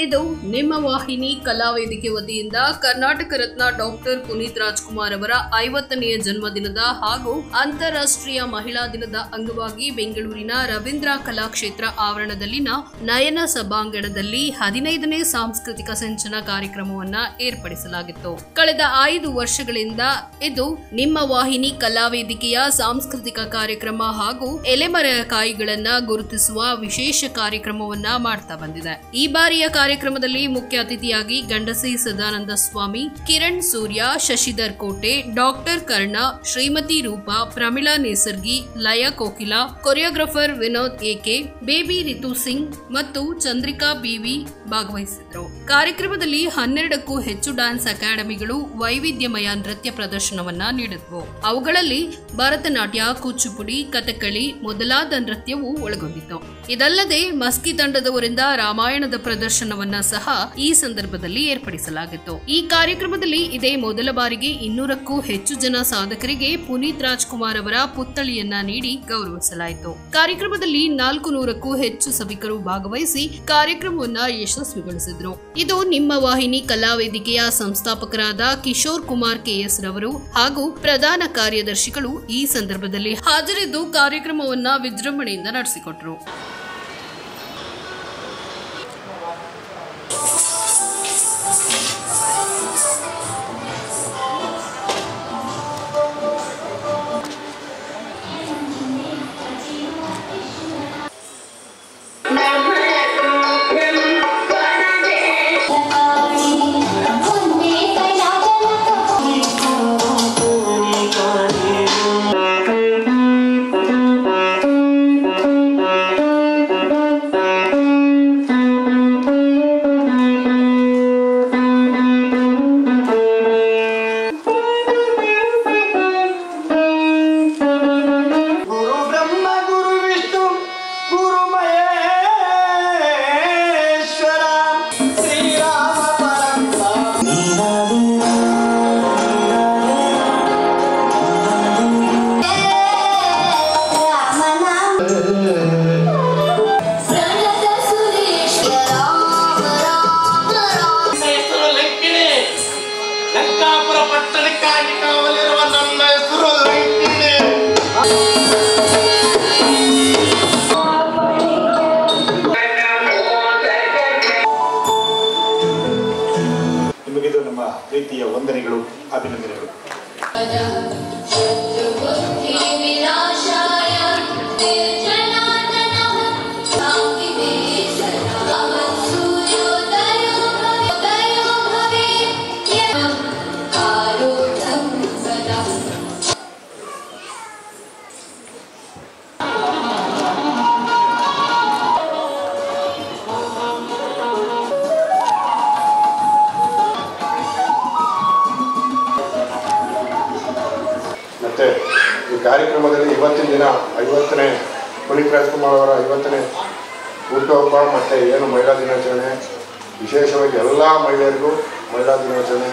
ಇದು ನಿಮ್ಮ ವಾಹಿನಿ ಕಲಾವೇದಿಕೆ ವತಿಯಿಂದ ಕರ್ನಾಟಕ ರತ್ನ ಡಾಕ್ಟರ್ ಪುನೀತ್ ರಾಜ್ಕುಮಾರ್ ಅವರ 50ನೇ ಜನ್ಮದಿನದ ಹಾಗೂ ಅಂತಾರಾಷ್ಟ್ರೀಯ ಮಹಿಳಾ ದಿನದ ಅಂಗವಾಗಿ ಬೆಂಗಳೂರಿನ ರವೀಂದ್ರ ಕಲಾಕ್ಷೇತ್ರ ಆವರಣದಲ್ಲಿನ ನಯನ ಸಭಾಂಗಣದಲ್ಲಿ 15ನೇ ಸಾಂಸ್ಕೃತಿಕ ಸಿಂಚನ ಕಾರ್ಯಕ್ರಮವನ್ನ ಏರ್ಪಡಿಸಲಾಗಿತ್ತು. ಕಳೆದ 5 ವರ್ಷಗಳಿಂದ ಇದು ನಿಮ್ಮ ವಾಹಿನಿ ಕಲಾವೇದಿಕೆಯ ಸಾಂಸ್ಕೃತಿಕ ಕಾರ್ಯಕ್ರಮ ಹಾಗೂ ಎಲೆಮರೆಕಾಯಿಗಳನ್ನ ಗುರುತಿಸುವ ವಿಶೇಷ ಕಾರ್ಯಕ್ರಮವನ್ನ ಮಾಡ್ತಾ ಬಂದಿದೆ. ಈ ಬಾರಿಯ ಕಾರ್ಯಕ್ರಮದಲ್ಲಿ ಮುಖ್ಯ ಅತಿಥಿಯಾಗಿ ಗಂಡಸಿ ಸದಾನಂದ ಸ್ವಾಮಿ, Kiran Surya, Shashidhar Kote, doctor Karna, Shrimati Roopa, Pramila Nesargi, Laya Kokila, choreographer Vinod A K, baby Ritu Singh ಮತ್ತು ಚಂದ್ರಿಕಾ ಬಿವಿ ಭಾಗವಹಿಸಿದ್ರು. ಕಾರ್ಯಕ್ರಮದಲ್ಲಿ 12ಕ್ಕೂ ಹೆಚ್ಚು ಡ್ಯಾನ್ಸ್ ಅಕಾಡೆಮಿಗಳು ವೈವಿಧ್ಯಮಯ ನೃತ್ಯ ಪ್ರದರ್ಶನವನ್ನ ನೀಡಿದ್ವು. ಅವುಗಳಲ್ಲಿ ಭರತನಾಟ್ಯ, ಕೂಚುಪುಡಿ, ಕಥಕಳಿ ಮೊದಲಾದ ನೃತ್ಯವೂ ಒಳಗೊಂಡಿತ್ತು. ಇದಲ್ಲದೆ ಮಸ್ಕಿ ತಂಡದವರಿಂದ ರಾಮಾಯಣದ ಪ್ರದರ್ಶನವನ್ನ ಸಹ ಈ ಸಂದರ್ಭದಲ್ಲಿ ಏರ್ಪಡಿಸಲಾಗಿತ್ತು. ಈ ಕಾರ್ಯಕ್ರಮದಲ್ಲಿ ಇದೇ ಮೊದಲ ಬಾರಿಗೆ 200ಕ್ಕೂ ಹೆಚ್ಚು ಜನ ಸಾಧಕರಿಗೆ ಪುನೀತ್ ರಾಜ್ಕುಮಾರ್ ಅವರ ಪುತ್ಥಳಿಯನ್ನ ನೀಡಿ ಗೌರವಿಸಲಾಯಿತು. ಕಾರ್ಯಕ್ರಮದಲ್ಲಿ 400ಕ್ಕೂ ಹೆಚ್ಚು ಸಭಿಕರು ಭಾಗವಹಿಸಿ ಕಾರ್ಯಕ್ರಮವನ್ನ ಯಶಸ್ವಿಗೊಳಿಸಿದ್ರು. ಇದು ನಿಮ್ಮ ವಾಹಿನಿ ಕಲಾವೇದಿಕೆಯ ಸಂಸ್ಥಾಪಕರಾದ ಕಿಶೋರ್ ಕುಮಾರ್ ಕೆಎಸ್ ರವರು ಹಾಗೂ ಪ್ರಧಾನ ಕಾರ್ಯದರ್ಶಿಗಳು ಈ ಸಂದರ್ಭದಲ್ಲಿ ಹಾಜರಿದ್ದು ಕಾರ್ಯಕ್ರಮವನ್ನ ವಿಜೃಂಭಣೆಯಿಂದ ನಡೆಸಿಕೊಟ್ರು. ನಿಮಗಿದು ನಮ್ಮ ಪ್ರೀತಿಯ ವಂದನೆಗಳು, ಅಭಿನಂದನೆಗಳು. ಈ ಕಾರ್ಯಕ್ರಮದಲ್ಲಿ ಇವತ್ತಿನ ದಿನ 50ನೇ ಪುನೀತ್ ರಾಜ್ಕುಮಾರ್ ಅವರ 50ನೇ ಹುಟ್ಟುಹಬ್ಬ ಮತ್ತು ಏನು ಮಹಿಳಾ ದಿನಾಚರಣೆ, ವಿಶೇಷವಾಗಿ ಎಲ್ಲ ಮಹಿಳೆಯರಿಗೂ ಮಹಿಳಾ ದಿನಾಚರಣೆ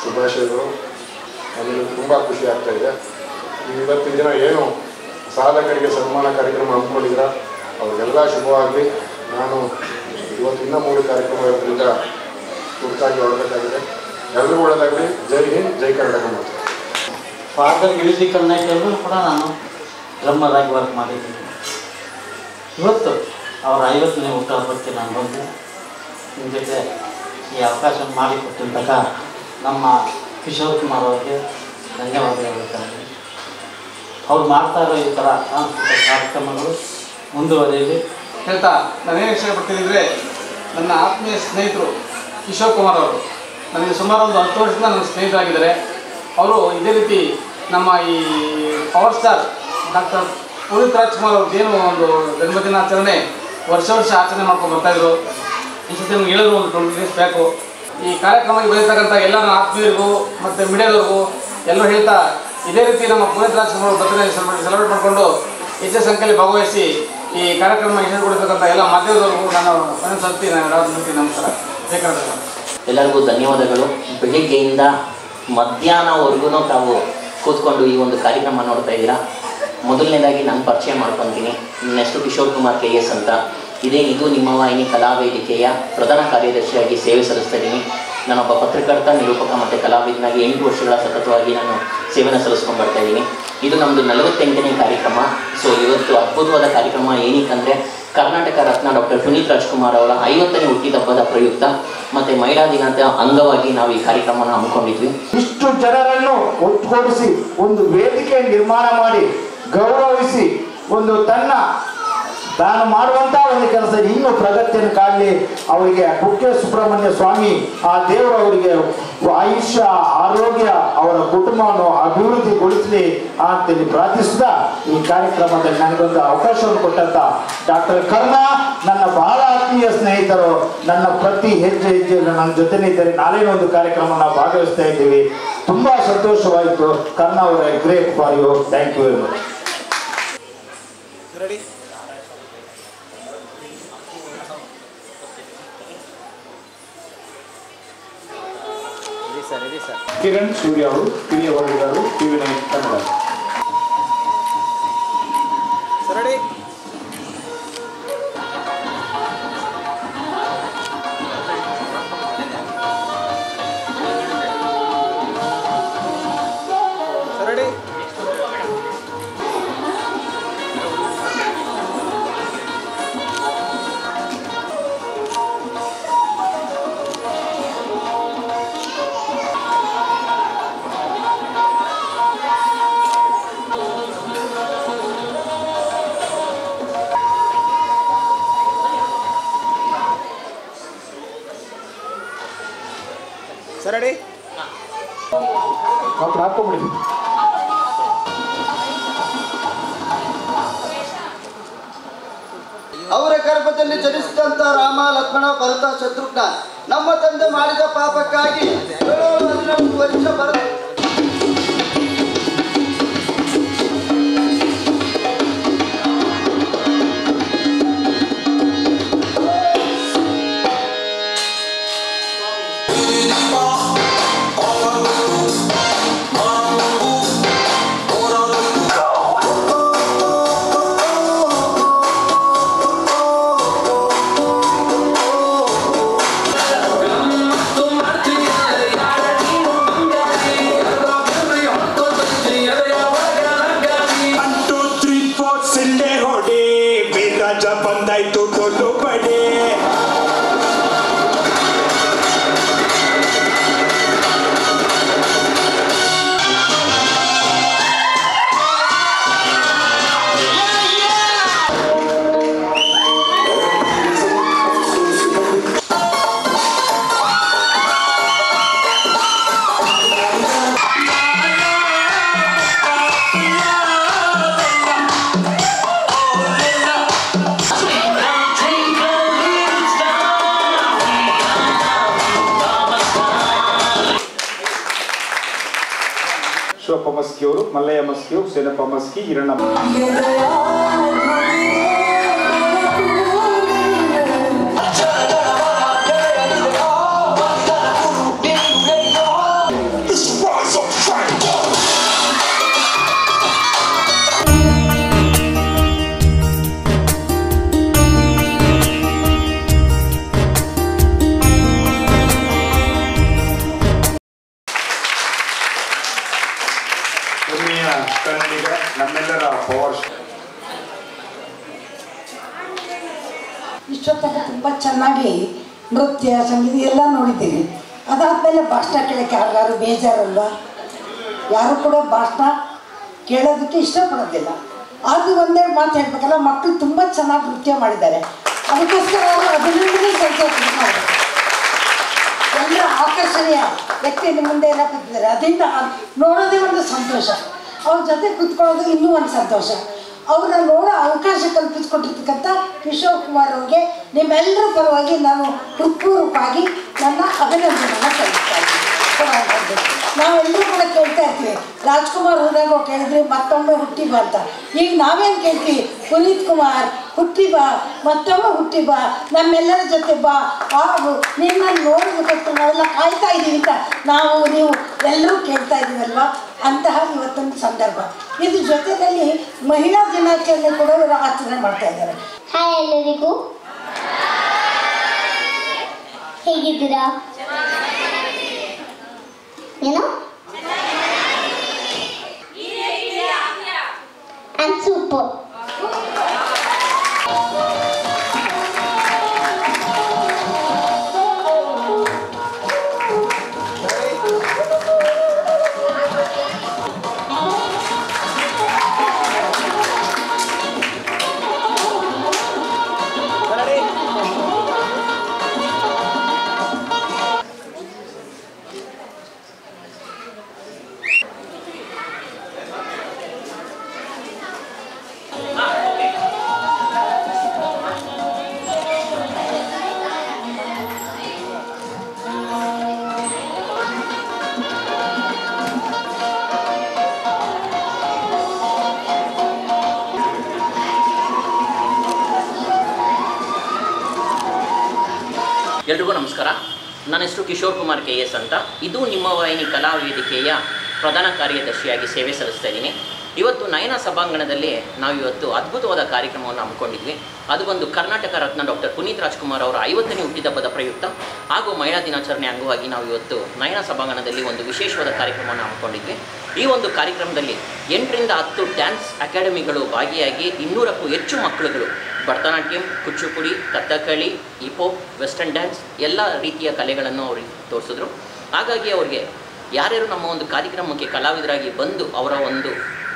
ಶುಭಾಶಯಗಳು. ನಮಗೆ ತುಂಬ ಖುಷಿ ಆಗ್ತಾಯಿದೆ. ಇವತ್ತಿನ ದಿನ ಏನು ಸಾಧಕರಿಗೆ ಸನ್ಮಾನ ಕಾರ್ಯಕ್ರಮ ಹಮ್ಮಿಕೊಂಡಿದ್ದೀರ ಅವ್ರಿಗೆಲ್ಲ ಶುಭವಾಗಲಿ. ನಾನು ಇವತ್ತು ಇನ್ನೂ 3 ಕಾರ್ಯಕ್ರಮ ಇರೋದ್ರಿಂದ ತುರ್ತಾಗಿ ಹೊರಬೇಕಾಗಿದೆ. ಎಲ್ಲರೂ ಒಳ್ಳೆಯದಾಗಲಿ. ಜೈ ಹಿಂದ್, ಜೈ ಕರ್ನಾಟಕ. ಮತ್ತು ಫಾದರ್ ಮ್ಯೂಸಿಕಲ್ ನೈಟಲ್ಲೂ ಕೂಡ ನಾನು ಡ್ರಮ್ಮರ್ ಆಗಿ ವರ್ಕ್ ಮಾಡಿದ್ದೀನಿ. ಇವತ್ತು ಅವರ 50ನೇ ಹುಟ್ಟುಹಬ್ಬಕ್ಕೆ ನಾನು ಬಂದು ನಿಮ್ಮ ಜೊತೆ ಈ ಅವಕಾಶವನ್ನು ಮಾಡಿಕೊಟ್ಟಿದ್ದಾಗ ನಮ್ಮ ಕಿಶೋರ್ ಕುಮಾರ್ ಅವರಿಗೆ ಧನ್ಯವಾದ ಹೇಳ್ತಾರೆ. ಅವ್ರು ಮಾಡ್ತಾ ಇರೋ ಈ ಥರ ಸಾಂಸ್ಕೃತಿಕ ಕಾರ್ಯಕ್ರಮಗಳು ಮುಂದುವರಿಯಲಿ ಹೇಳ್ತಾ ನಾನೇನು ಇಷ್ಟಪಡ್ತೀನಿ ಅಂದರೆ, ನನ್ನ ಆತ್ಮೀಯ ಸ್ನೇಹಿತರು ಕಿಶೋರ್ ಕುಮಾರ್ ಅವರು ನನಗೆ ಸುಮಾರು ಒಂದು 10 ವರ್ಷದಿಂದ ನನ್ನ ಸ್ನೇಹಿತರಾಗಿದ್ದಾರೆ. ಅವರು ಇದೇ ರೀತಿ ನಮ್ಮ ಈ power star doctor Puneeth Rajkumar ಅವ್ರದ್ದೇನು ಒಂದು ಜನ್ಮದಿನಾಚರಣೆ ವರ್ಷ ಆಚರಣೆ ಮಾಡ್ಕೊಂಡು ಬರ್ತಾಯಿದ್ರು. ಈ ಸತಿ ನಮ್ಗೆ ಹೇಳಿದ್ರು ಒಂದು 20 days ಬೇಕು. ಈ ಕಾರ್ಯಕ್ರಮಕ್ಕೆ ಬರೀತಕ್ಕಂಥ ಎಲ್ಲ ನನ್ನ ಆತ್ಮೀಯರಿಗೂ ಮತ್ತು ಮೀಡಿಯಾದವ್ರಿಗೂ ಎಲ್ಲರೂ ಹೇಳ್ತಾ, ಇದೇ ರೀತಿ ನಮ್ಮ ಪುನೀತ್ ರಾಜ್ಕುಮಾರ್ ಬರ್ತ್ಡೇ ಸೆಲೆಬ್ರೇಟ್ ಮಾಡಿಕೊಂಡು ಹೆಚ್ಚಿನ ಸಂಖ್ಯೆಯಲ್ಲಿ ಭಾಗವಹಿಸಿ ಈ ಕಾರ್ಯಕ್ರಮ ಯಶಸ್ವಿಗೊಳಿಸತಕ್ಕಂಥ ಎಲ್ಲ ಮಾಧ್ಯಮದವ್ರಿಗೂ ನಾನು ಮನಸ್ಸಲ್ಲಿ ನಮಸ್ಕಾರ. ಬೇಕಾದ ಎಲ್ಲರಿಗೂ ಧನ್ಯವಾದಗಳು. ಬೆಳಿಗ್ಗೆಯಿಂದ ಮಧ್ಯಾಹ್ನವರೆಗೂ ತಾವು ಕೂತ್ಕೊಂಡು ಈ ಒಂದು ಕಾರ್ಯಕ್ರಮ ನೋಡ್ತಾ ಇದ್ದೀರಾ. ಮೊದಲನೇದಾಗಿ ನಾನು ಪರಿಚಯ ಮಾಡ್ಕೊತೀನಿ. ನನ್ನ ಹೆಸರು ಕಿಶೋರ್ ಕುಮಾರ್ ಕೆಎಸ್ ಅಂತ. ಇದೇನಿದು ನಿಮ್ಮ ವಾಹಿನಿ ಕಲಾವೇದಿಕೆಯ ಪ್ರಧಾನ ಕಾರ್ಯದರ್ಶಿಯಾಗಿ ಸೇವೆ ಸಲ್ಲಿಸ್ತಾ ಇದ್ದೀನಿ. ನಾನೊಬ್ಬ ಪತ್ರಕರ್ತ, ನಿರೂಪಕ ಮತ್ತು ಕಲಾವಿದನಾಗಿ 8 ವರ್ಷಗಳ ಸತತವಾಗಿ ನಾನು ಸೇವೆಯನ್ನು ಸಲ್ಲಿಸ್ಕೊಂಡು ಬರ್ತಾ ಇದ್ದೀನಿ. ಇದು ನಮ್ಮದು 48ನೇ ಕಾರ್ಯಕ್ರಮ. ಸೊ ಇವತ್ತು ಅದ್ಭುತವಾದ ಕಾರ್ಯಕ್ರಮ. ಏನಕ್ಕಂದರೆ ಕರ್ನಾಟಕ ರತ್ನ ಡಾಕ್ಟರ್ ಪುನೀತ್ ರಾಜ್ಕುಮಾರ್ ಅವರ 50ನೇ ಹುಟ್ಟಿದಬ್ಬದ ಪ್ರಯುಕ್ತ ಮತ್ತು ಮಹಿಳಾ ದಿನದ ಅಂಗವಾಗಿ ನಾವು ಈ ಕಾರ್ಯಕ್ರಮವನ್ನು ಹಮ್ಮಿಕೊಂಡಿದ್ವಿ. ಇಷ್ಟು ಜನರನ್ನು ಒಟ್ಟುಗೂಡಿಸಿ ಒಂದು ವೇದಿಕೆ ನಿರ್ಮಾಣ ಮಾಡಿ ಗೌರವಿಸಿ ಒಂದು ತಾನು ಮಾಡುವಂತ ಒಂದು ಕೆಲಸ ಇನ್ನೂ ಪ್ರಗತಿಯನ್ನು ಕಾಣಲಿ. ಅವರಿಗೆ ಕುಕ್ಕೆ ಸುಬ್ರಹ್ಮಣ್ಯ ಸ್ವಾಮಿ ಆ ದೇವರು ಅವರಿಗೆ ಆಯುಷ್ಯ, ಆರೋಗ್ಯ, ಅವರ ಕುಟುಂಬವನ್ನು ಅಭಿವೃದ್ಧಿಗೊಳಿಸಲಿ ಅಂತೇಳಿ ಪ್ರಾರ್ಥಿಸಿದ ಈ ಕಾರ್ಯಕ್ರಮದಲ್ಲಿ ನನಗೊಂದು ಅವಕಾಶವನ್ನು ಕೊಟ್ಟಂತ ಡಾಕ್ಟರ್ ಕರ್ಣ, ನನ್ನ ಬಹಳ ಆತ್ಮೀಯ ಸ್ನೇಹಿತರು, ನನ್ನ ಪ್ರತಿ ಹೆಜ್ಜೆ ಹೆಜ್ಜೆಯಲ್ಲಿ ನನ್ನ ಜೊತೆನೇ ಇದ್ದಾರೆ. ನಾಳೆನೂ ಒಂದು ಕಾರ್ಯಕ್ರಮ ನಾವು ಭಾಗವಹಿಸ್ತಾ ಇದ್ದೀವಿ. ತುಂಬಾ ಸಂತೋಷವಾಯಿತು. ಕರ್ಣ ಅವರೇ, great for you. Thank you very much. Kiran Surya ಅವರು, ಹಿರಿಯ ವರದಿಗಾರರು, TV9 ಕನ್ನಡ. ಸರಡಿ ಸರಡಿ ಸರಡಿ ಹಾಕೊಂಬಿಡಿ. ಅವರ ಗರ್ಭದಲ್ಲಿ ಜನಿಸಿದಂತ ರಾಮ, ಲಕ್ಷ್ಮಣ, ಭರತ, ಶತ್ರುಘ್ನ ನಮ್ಮ ತಂದೆ ಮಾಡಿದ ಪಾಪಕ್ಕಾಗಿ 14 ವರ್ಷ ಬರದು ಶಿವಪ್ಪ ಮಸ್ಕಿಯವರು, ಮಲ್ಲಯ್ಯ ಮಸ್ಕಿಯವರು, ಸೇನಪ್ಪ ಮಸ್ಕಿ, ಹಿರಣ್ಣ ನಮ್ಮೆಲ್ಲರ ಪವರ್. ಇಷ್ಟೊತ್ತನ ತುಂಬ ಚೆನ್ನಾಗಿ ನೃತ್ಯ, ಸಂಗೀತ ಎಲ್ಲ ನೋಡಿದ್ದೀನಿ. ಅದಾದಮೇಲೆ ಭಾಷಣ ಕೇಳೋಕ್ಕೆ ಯಾರಿಗಾರು ಬೇಜಾರಲ್ವಾ? ಯಾರು ಕೂಡ ಭಾಷಣ ಕೇಳೋದಕ್ಕೆ ಇಷ್ಟಪಡೋದಿಲ್ಲ. ಅದು ಒಂದೆರಡು ಮಾತು ಹೇಳ್ಬೇಕಲ್ಲ, ಮಕ್ಕಳು ತುಂಬ ಚೆನ್ನಾಗಿ ನೃತ್ಯ ಮಾಡಿದ್ದಾರೆ. ಅದಕ್ಕೋಸ್ಕರ ಅವರು ಅಭಿನಂದನೆ ಸಲ್ಲಿಸೋಕೆ ಮಾಡಿದ್ದಾರೆ. ಎಲ್ಲ ಆಕರ್ಷಣೀಯ ವ್ಯಕ್ತಿ ನಿಮ್ಮ ಮುಂದೆ ಎಲ್ಲ ಕೂತಿದ್ದಾರೆ. ಅದರಿಂದ ನೋಡೋದೇ ಒಂದು ಸಂತೋಷ. ಅವ್ರ ಜೊತೆ ಕೂತ್ಕೊಳ್ಳೋದು ಇನ್ನೂ ಒಂದು ಸಂತೋಷ. ಅವ್ರನ್ನ ನೋಡೋ ಅವಕಾಶ ಕಲ್ಪಿಸ್ಕೊಟ್ಟಿರ್ತಕ್ಕಂಥ ಕಿಶೋರ್ ಕುಮಾರ್ ಅವ್ರಿಗೆ ನಿಮ್ಮೆಲ್ಲರ ಪರವಾಗಿ ನಾನು ಹೃತ್ಪೂರ್ವಕವಾಗಿ ನನ್ನ ಅಭಿನಂದನೆಯನ್ನು ಸಲ್ಲಿಸ್ತಾ ಇದ್ದೀನಿ. ನಾವೆಲ್ಲರೂ ಕೂಡ ಕೇಳ್ತಾ ಇರ್ತೀವಿ, ರಾಜ್ಕುಮಾರ್ ಹೋದಾಗ ಕೇಳಿದ್ರಿ ಮತ್ತೊಮ್ಮೆ ಹುಟ್ಟಿ ಬಾ ಅಂತ. ಈಗ ನಾವೇನು ಕೇಳ್ತೀವಿ, ಪುನೀತ್ ಕುಮಾರ್ ಹುಟ್ಟಿ ಬಾ, ಮತ್ತೊಮ್ಮೆ ಹುಟ್ಟಿ ಬಾ, ನಮ್ಮೆಲ್ಲರ ಜೊತೆ ಬಾ, ನಿನ್ನ ನೋಡೋದಕ್ಕೋಸ್ಕರ ನಾವೆಲ್ಲ ಕಾಯ್ತಾ ಇದ್ದೀವಿ ಅಂತ ನೀವು ಎಲ್ಲರೂ ಕೇಳ್ತಾ ಇದ್ದೀವಲ್ವ. ಅಂತಹ ಇವತ್ತೊಂದು ಸಂದರ್ಭ. ಇದ್ರ ಜೊತೆಯಲ್ಲಿ ಮಹಿಳಾ ದಿನಾಚರಣೆ ಕೂಡ ಇವರು ಆಚರಣೆ ಮಾಡ್ತಾ ಇದ್ದಾರೆ. ಹಾಯ್ ಎಲ್ಲರಿಗೂ, ಹೇಗಿದ್ದೀರಾ? ಏನು? I'm super. ಎಲ್ರಿಗೂ ನಮಸ್ಕಾರ. ನನ್ನ ಹೆಸರು ಕಿಶೋರ್ ಕುಮಾರ್ KS ಅಂತ. ಇದು ನಿಮ್ಮ ವಾಹಿನಿ ಕಲಾ ವೇದಿಕೆಯ ಪ್ರಧಾನ ಕಾರ್ಯದರ್ಶಿಯಾಗಿ ಸೇವೆ ಸಲ್ಲಿಸ್ತಾ ಇದ್ದೀನಿ. ಇವತ್ತು ನಯನ ಸಭಾಂಗಣದಲ್ಲಿ ನಾವು ಇವತ್ತು ಅದ್ಭುತವಾದ ಕಾರ್ಯಕ್ರಮವನ್ನು ಹಮ್ಮಿಕೊಂಡಿದ್ವಿ. ಅದು ಒಂದು ಕರ್ನಾಟಕ ರತ್ನ ಡಾಕ್ಟರ್ ಪುನೀತ್ ರಾಜ್ಕುಮಾರ್ ಅವರ 50ನೇ ಹುಟ್ಟಿದಬ್ಬದ ಪ್ರಯುಕ್ತ ಹಾಗೂ ಮಹಿಳಾ ದಿನಾಚರಣೆ ಅಂಗವಾಗಿ ನಾವು ಇವತ್ತು ನಯನ ಸಭಾಂಗಣದಲ್ಲಿ ಒಂದು ವಿಶೇಷವಾದ ಕಾರ್ಯಕ್ರಮವನ್ನು ಹಮ್ಮಿಕೊಂಡಿದ್ವಿ. ಈ ಒಂದು ಕಾರ್ಯಕ್ರಮದಲ್ಲಿ 8 ರಿಂದ 10 ಡ್ಯಾನ್ಸ್ ಅಕಾಡೆಮಿಗಳು ಭಾಗಿಯಾಗಿ 200ಕ್ಕೂ ಹೆಚ್ಚು ಮಕ್ಕಳುಗಳು Bharatanatyam, Kuchipudi, Kathakali, hip hop, western dance ಎಲ್ಲ ರೀತಿಯ ಕಲೆಗಳನ್ನು ಅವ್ರಿಗೆ ತೋರಿಸಿದ್ರು. ಹಾಗಾಗಿ ಅವ್ರಿಗೆ ಯಾರ್ಯಾರು ನಮ್ಮ ಒಂದು ಕಾರ್ಯಕ್ರಮಕ್ಕೆ ಕಲಾವಿದರಾಗಿ ಬಂದು ಅವರ ಒಂದು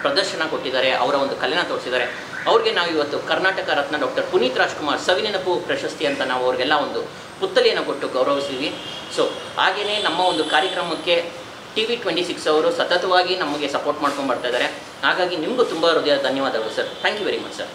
ಪ್ರದರ್ಶನ ಕೊಟ್ಟಿದ್ದಾರೆ, ಅವರ ಒಂದು ಕಲೆನ ತೋರಿಸಿದ್ದಾರೆ, ಅವ್ರಿಗೆ ನಾವು ಇವತ್ತು ಕರ್ನಾಟಕ ರತ್ನ ಡಾಕ್ಟರ್ ಪುನೀತ್ ರಾಜ್ಕುಮಾರ್ ಸವಿನೆನಪು ಪ್ರಶಸ್ತಿ ಅಂತ ನಾವು ಅವ್ರಿಗೆಲ್ಲ ಒಂದು ಪುತ್ತಲಿಯನ್ನು ಕೊಟ್ಟು ಗೌರವಿಸಿದ್ವಿ. ಸೊ ಹಾಗೆಯೇ ನಮ್ಮ ಒಂದು ಕಾರ್ಯಕ್ರಮಕ್ಕೆ TV26 ಅವರು ಸತತವಾಗಿ ನಮಗೆ ಸಪೋರ್ಟ್ ಮಾಡ್ಕೊಂಡು ಬರ್ತಾ ಇದ್ದಾರೆ. ಹಾಗಾಗಿ ನಿಮಗೂ ತುಂಬ ಹೃದಯ ಧನ್ಯವಾದಗಳು sir. Thank you very much sir.